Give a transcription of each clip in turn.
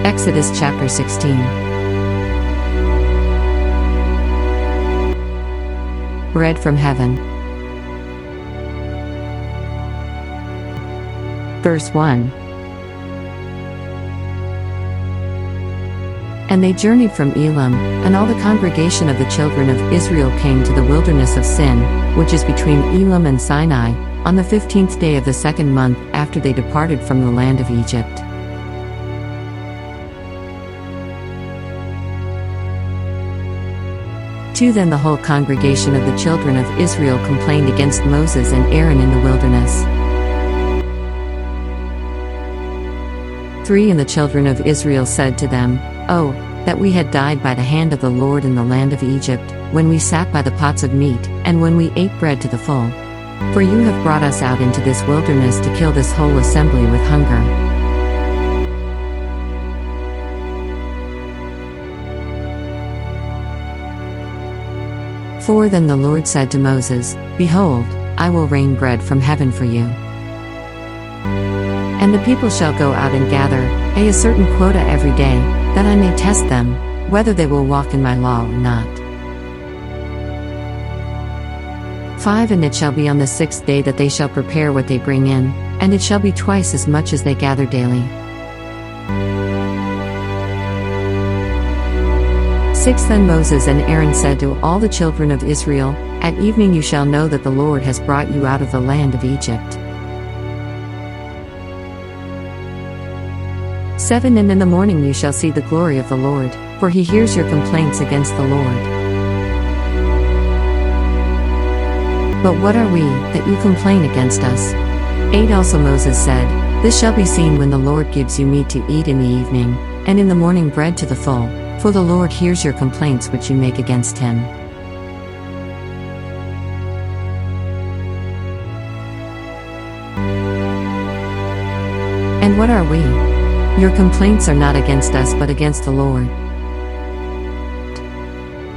Exodus chapter 16. Bread from heaven. Verse 1. And they journeyed from Elim, and all the congregation of the children of Israel came to the wilderness of Sin, which is between Elim and Sinai, on the 15th day of the second month after they departed from the land of Egypt. Then the whole congregation of the children of Israel complained against Moses and Aaron in the wilderness. 3 And the children of Israel said to them, Oh, that we had died by the hand of the Lord in the land of Egypt, when we sat by the pots of meat, and when we ate bread to the full. For you have brought us out into this wilderness to kill this whole assembly with hunger. Then the Lord said to Moses, Behold, I will rain bread from heaven for you. And the people shall go out and gather, a certain quota every day, that I may test them, whether they will walk in my law or not. 5 And it shall be on the 6th day that they shall prepare what they bring in, and it shall be twice as much as they gather daily. 6 Then Moses and Aaron said to all the children of Israel, At evening you shall know that the Lord has brought you out of the land of Egypt. 7 And in the morning you shall see the glory of the Lord, for he hears your complaints against the Lord. But what are we, that you complain against us? 8 Also Moses said, This shall be seen when the Lord gives you meat to eat in the evening, and in the morning bread to the full, for the Lord hears your complaints which you make against him. And what are we? Your complaints are not against us but against the Lord.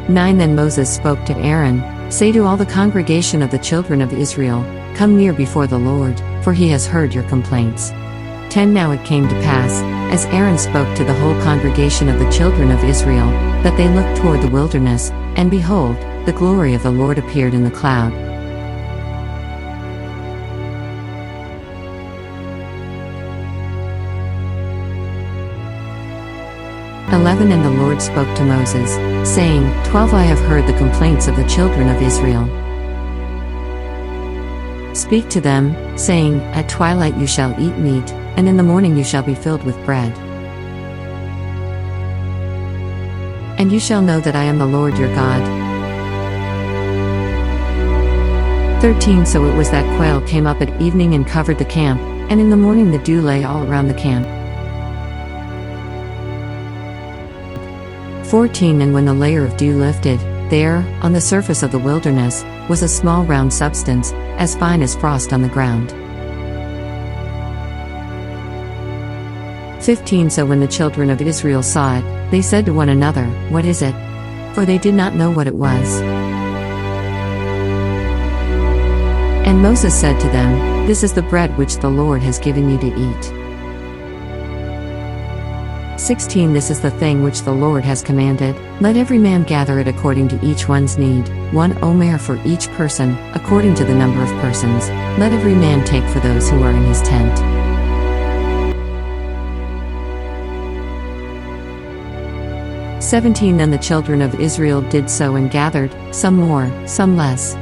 9 Then Moses spoke to Aaron, Say to all the congregation of the children of Israel, Come near before the Lord, for he has heard your complaints. 10 Now it came to pass, as Aaron spoke to the whole congregation of the children of Israel, that they looked toward the wilderness, and behold, the glory of the Lord appeared in the cloud. 11 And the Lord spoke to Moses, saying, 12 I have heard the complaints of the children of Israel. Speak to them, saying, At twilight you shall eat meat, and in the morning you shall be filled with bread. And you shall know that I am the Lord your God. 13 So it was that quail came up at evening and covered the camp, and in the morning the dew lay all around the camp. 14 And when the layer of dew lifted, there, on the surface of the wilderness, was a small round substance, as fine as frost on the ground. 15 So when the children of Israel saw it, they said to one another, What is it? For they did not know what it was. And Moses said to them, This is the bread which the Lord has given you to eat. 16 This is the thing which the Lord has commanded, let every man gather it according to each one's need, 1 omer for each person, according to the number of persons, let every man take for those who are in his tent. 17 Then the children of Israel did so and gathered, some more, some less.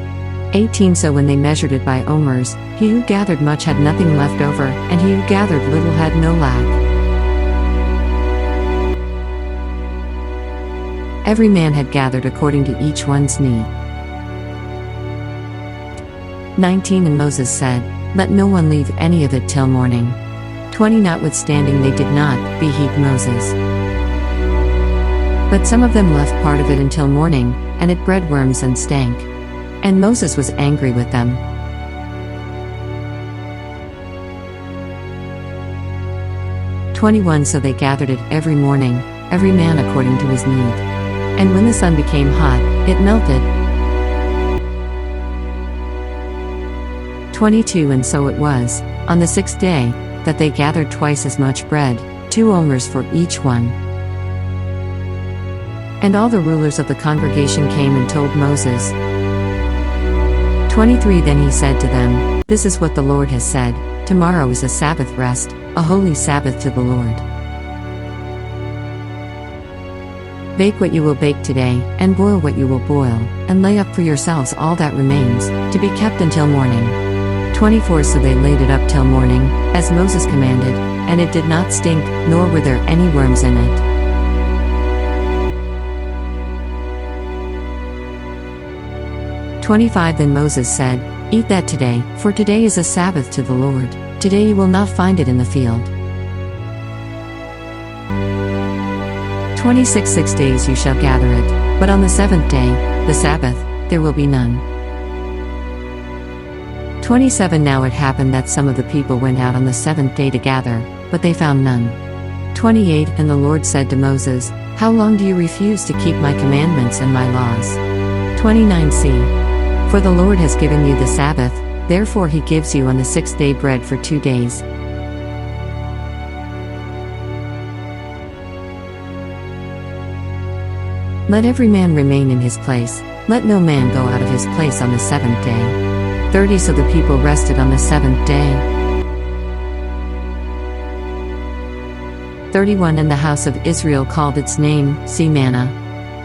18 So when they measured it by omers, he who gathered much had nothing left over, and he who gathered little had no lack. Every man had gathered according to each one's need. 19 And Moses said, Let no one leave any of it till morning. 20 Notwithstanding they did not beheed Moses. But some of them left part of it until morning, and it bred worms and stank. And Moses was angry with them. 21 So they gathered it every morning, every man according to his need. And when the sun became hot, it melted. 22 And so it was, on the 6th day, that they gathered twice as much bread, 2 omers for each one. And all the rulers of the congregation came and told Moses. 23 Then he said to them, This is what the Lord has said, Tomorrow is a Sabbath rest, a holy Sabbath to the Lord. Bake what you will bake today, and boil what you will boil, and lay up for yourselves all that remains, to be kept until morning. 24 So they laid it up till morning, as Moses commanded, and it did not stink, nor were there any worms in it. 25 Then Moses said, Eat that today, for today is a Sabbath to the Lord, today you will not find it in the field. 26 6 days you shall gather it, but on the 7th day, the Sabbath, there will be none. 27 Now it happened that some of the people went out on the 7th day to gather, but they found none. 28 And the Lord said to Moses, How long do you refuse to keep my commandments and my laws? 29c For the Lord has given you the Sabbath, therefore he gives you on the 6th day bread for 2 days. Let every man remain in his place, let no man go out of his place on the 7th day. 30 So the people rested on the 7th day. 31 And the house of Israel called its name, manna.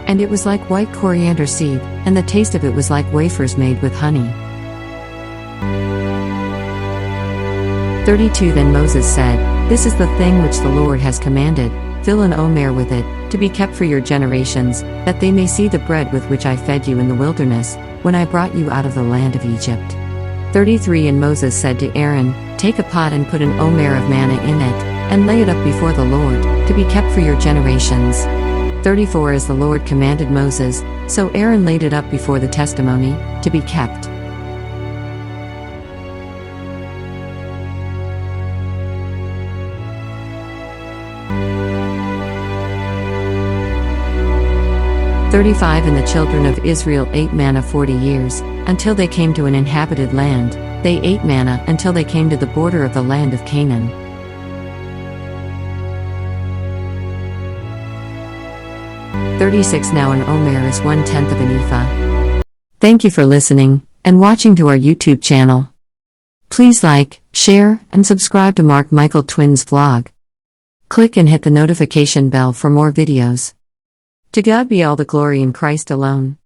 And it was like white coriander seed, and the taste of it was like wafers made with honey. 32 Then Moses said, This is the thing which the Lord has commanded, fill an omer with it, to be kept for your generations, that they may see the bread with which I fed you in the wilderness, when I brought you out of the land of Egypt. 33 And Moses said to Aaron, Take a pot and put an omer of manna in it, and lay it up before the Lord, to be kept for your generations. 34 As the Lord commanded Moses, so Aaron laid it up before the testimony, to be kept. And the children of Israel ate manna 40 years, until they came to an inhabited land, they ate manna until they came to the border of the land of Canaan. 36 Now an omer is 1/10 of an ephah. Thank you for listening, and watching to our YouTube channel. Please like, share, and subscribe to Mark Michael Twins vlog. Click and hit the notification bell for more videos. To God be all the glory in Christ alone.